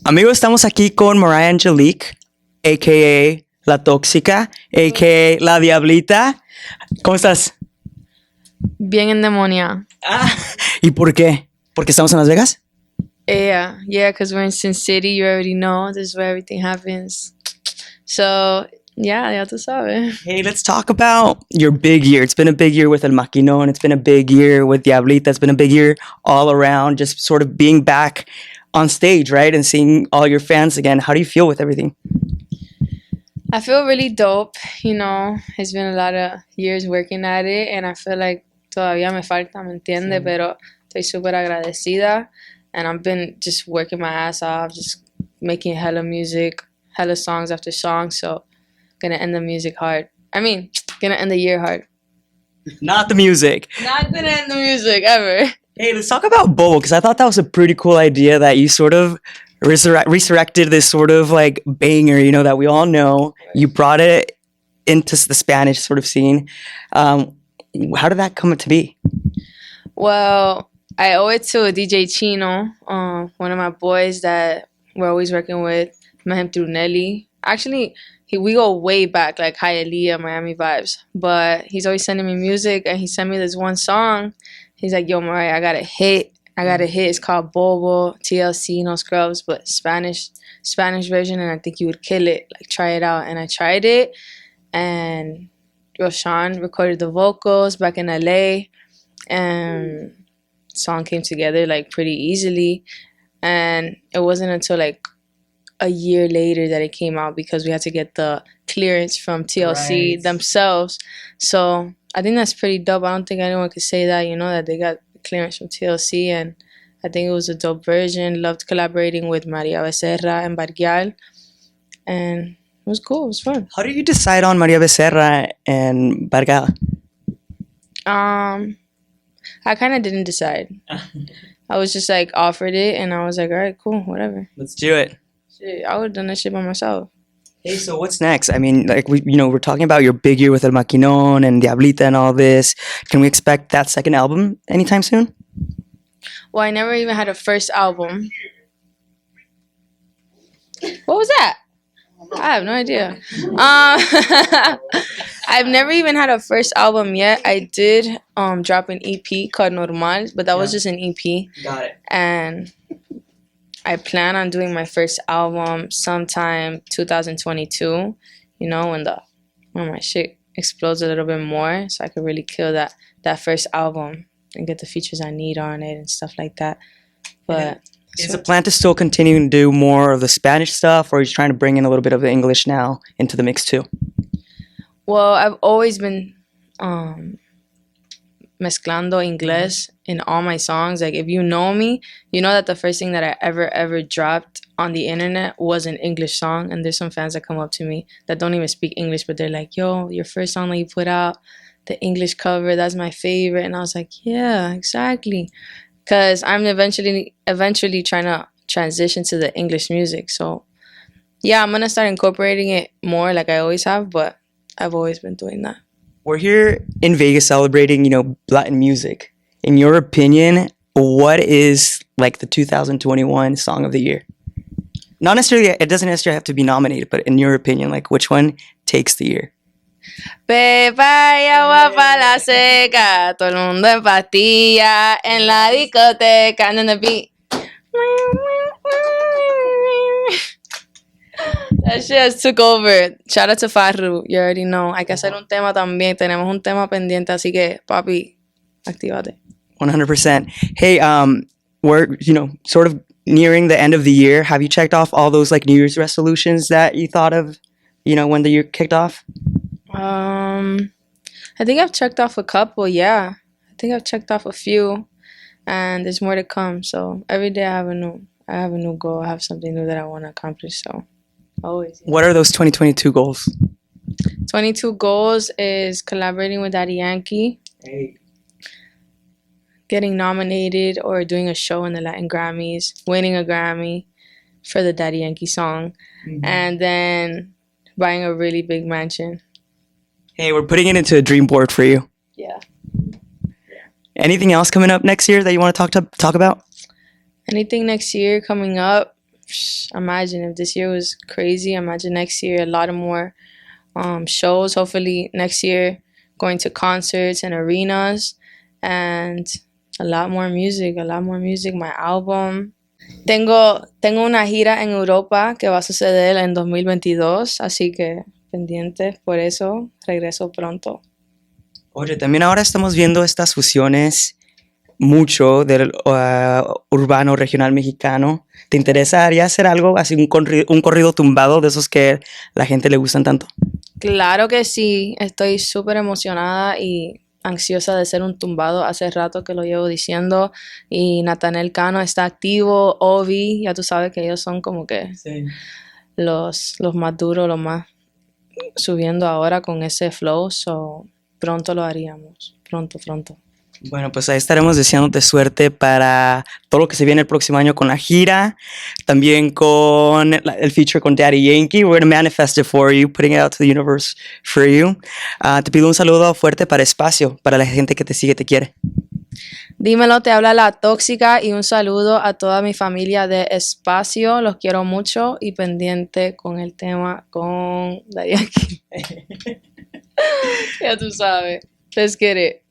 Amigos, estamos aquí con Mariah Angeliq, a.k.a. La Tóxica, a.k.a. La Diablita. ¿Cómo estás? Bien endemoniada. ¿Y por qué? ¿Porque estamos en Las Vegas? Yeah, because we're in Sin City. You already know this is where everything happens. So, yeah, ya tú sabes. Hey, let's talk about your big year. It's been a big year with El Maquinón. It's been a big year with Diablita. It's been a big year all around, just sort of being back on stage, right? And seeing all your fans again. How do you feel with everything? I feel really dope. You know, it's been a lot of years working at it, and I feel like todavía me falta, ¿me entiende? Pero estoy súper agradecida, and I've been just working my ass off, just making hella music, hella songs after songs, so gonna end the music hard. Gonna end the year hard. Not the music. Not gonna end the music, ever. Hey, let's talk about Bobo, because I thought that was a pretty cool idea that you sort of resurrected this sort of like banger, you know, that we all know. You brought it into the Spanish sort of scene. How did that come to be? Well, I owe it to a DJ Chino, one of my boys that we're always working with. Met him through Nelly. Actually, we go way back, like Hialeah, Miami vibes. But he's always sending me music, and he sent me this one song. He's like, yo, Mariah, I got a hit. It's called Bobo, TLC, no scrubs, but Spanish version, and I think you would kill it. Like, try it out. And I tried it, and Roshan recorded the vocals back in LA, and the song came together like pretty easily. And it wasn't until like a year later that it came out, because we had to get the clearance from TLC themselves. So I think that's pretty dope. I don't think anyone could say that, you know, that they got clearance from TLC, and I think it was a dope version. Loved collaborating with Maria Becerra and Bargial, and it was cool. It was fun. How did you decide on Maria Becerra and Bargal? I kind of didn't decide. I was just like offered it, and I was like, all right, cool, whatever. Let's do it. Shit, I would have done that shit by myself. Hey, so what's next? I mean, like we're talking about your big year with El Maquinón and Diablita and all this. Can we expect that second album anytime soon? Well, I never even had a first album. What was that? I have no idea. I've never even had a first album yet. I did drop an EP called Normal, but that was just an EP. Got it. And I plan on doing my first album sometime 2022, you know, when my shit explodes a little bit more, so I could really kill that first album and get the features I need on it and stuff like that. But is the plan to still continue to do more of the Spanish stuff, or are you trying to bring in a little bit of the English now into the mix too? Well, I've always been mezclando English in all my songs. Like, if you know me, you know that the first thing that I ever dropped on the internet was an English song. And there's some fans that come up to me that don't even speak English, but they're like, yo, your first song that you put out, the English cover, that's my favorite. And I was like, yeah, exactly, because I'm eventually trying to transition to the English music. So yeah, I'm gonna start incorporating it more like I always have, but I've always been doing that. We're here in Vegas celebrating, you know, Latin music. In your opinion, what is like the 2021 song of the year? Not necessarily, it doesn't necessarily have to be nominated, but in your opinion, like which one takes the year? Pepa y agua pa' la seca, todo el mundo en pastilla, en la discoteca, and then the beat. That shit just took over. Shout out to Farru, you already know. Hay que hacer un tema también. Tenemos un tema pendiente, así que, papi, actívate. 100%. Hey, we're, you know, sort of nearing the end of the year. Have you checked off all those like New Year's resolutions that you thought of, you know, when the year kicked off? I think I've checked off a couple, yeah. I think I've checked off a few, and there's more to come. So every day I have a new goal. I have something new that I want to accomplish. So always. Yeah. What are those 2022 goals? 22 goals is collaborating with Daddy Yankee. Hey. Getting nominated or doing a show in the Latin Grammys, winning a Grammy for the Daddy Yankee song, and then buying a really big mansion. Hey, we're putting it into a dream board for you. Yeah. Anything else coming up next year that you want to talk about? Anything next year coming up? imagine if this year was crazy, imagine next year a lot of more shows. Hopefully next year going to concerts and arenas and a lot more music, my album. Tengo una gira en Europa que va a suceder en 2022, así que pendientes por eso, regreso pronto. Oye, también ahora estamos viendo estas fusiones mucho del urbano regional mexicano. ¿Te interesaría hacer algo así, un corrido tumbado de esos que la gente le gustan tanto? Claro que sí, estoy súper emocionada y ansiosa de hacer un tumbado. Hace rato que lo llevo diciendo y Natanel Cano está activo, Ovi, ya tú sabes que ellos son como que Sí. los más duros, los más subiendo ahora con ese flow, so pronto lo haríamos, pronto. Bueno, pues ahí estaremos deseándote suerte para todo lo que se viene el próximo año con la gira, también con el feature con Daddy Yankee. We're going to manifest it for you, putting it out to the universe for you. Te pido un saludo fuerte para Espacio, para la gente que te sigue, te quiere. Dímelo, te habla la tóxica y un saludo a toda mi familia de Espacio, los quiero mucho y pendiente con el tema con Daddy Yankee. Ya tú sabes, let's get it.